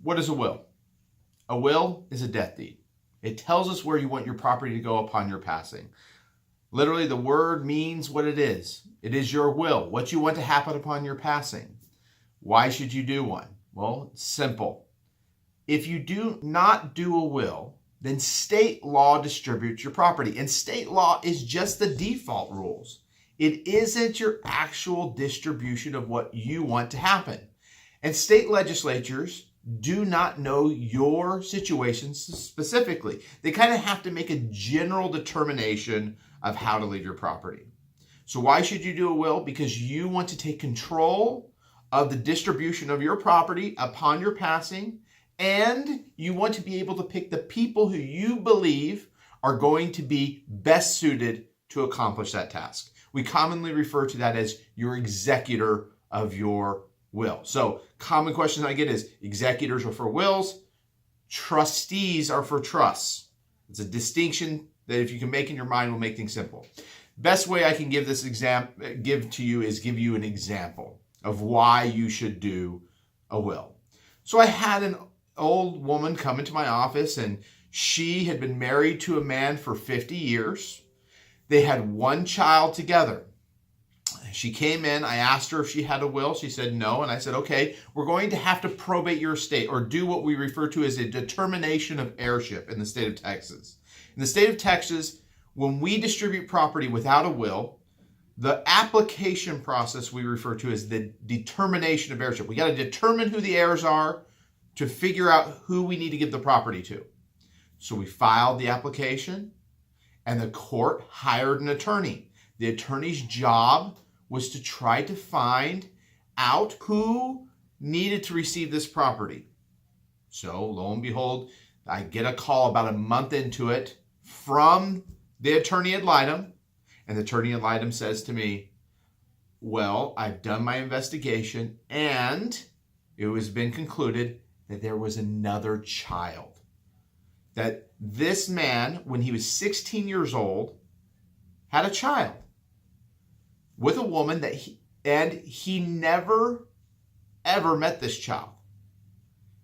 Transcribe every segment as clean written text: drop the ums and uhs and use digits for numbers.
What is a will? A will is a death deed. It tells us where you want your property to go upon your passing. Literally, the word means what it is. It is your will, what you want to happen upon your passing. Why should you do one? Well, it's simple. If you do not do a will, then state law distributes your property. And state law is just the default rules. It isn't your actual distribution of what you want to happen. And state legislatures do not know your situation specifically. They kind of have to make a general determination of how to leave your property. So why should you do a will? Because you want to take control of the distribution of your property upon your passing, and you want to be able to pick the people who you believe are going to be best suited to accomplish that task. We commonly refer to that as your executor of your will. So common questions I get is executors are for wills, trustees are for trusts. It's a distinction that if you can make in your mind will make things simple. Best way I can give this give you an example of why you should do a will. So I had an old woman come into my office, and she had been married to a man for 50 years. They had one child together. She came in, I asked her if she had a will. She said no, and I said, okay, we're going to have to probate your estate or do what we refer to as a determination of heirship in the state of Texas. In the state of Texas, when we distribute property without a will, the application process we refer to as the determination of heirship. We got to determine who the heirs are to figure out who we need to give the property to. So we filed the application, and the court hired an attorney. The attorney's job was to try to find out who needed to receive this property. So lo and behold, I get a call about a month into it from the attorney ad litem, and the attorney ad litem says to me, well, I've done my investigation, and it has been concluded that there was another child. That this man, when he was 16 years old, had a child with a woman that he never, ever met this child.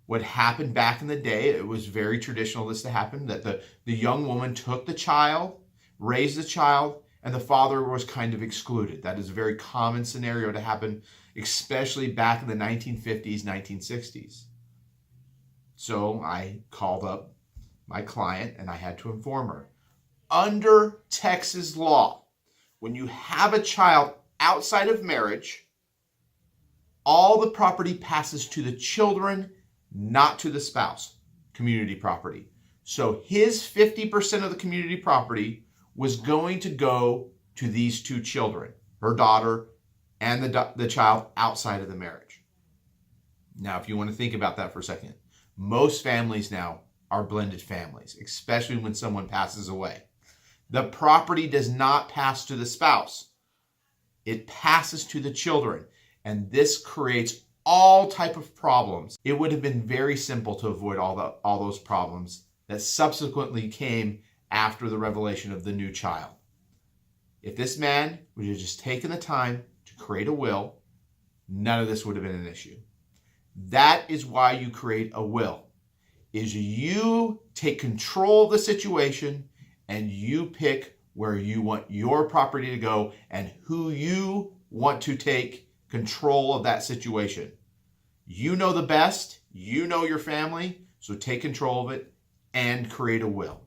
What happened back in the day, it was very traditional this to happen, that the young woman took the child, raised the child, and the father was kind of excluded. That is a very common scenario to happen, especially back in the 1950s, 1960s. So I called up my client and I had to inform her. Under Texas law, when you have a child outside of marriage, all the property passes to the children, not to the spouse, community property. So his 50% of the community property was going to go to these two children, her daughter and the child outside of the marriage. Now, if you want to think about that for a second, most families now are blended families, especially when someone passes away. The property does not pass to the spouse. It passes to the children, and this creates all type of problems. It would have been very simple to avoid all those problems that subsequently came after the revelation of the new child. If this man would have just taken the time to create a will, none of this would have been an issue. That is why you create a will, is you take control of the situation and you pick where you want your property to go and who you want to take control of that situation. You know the best, you know your family, so take control of it and create a will.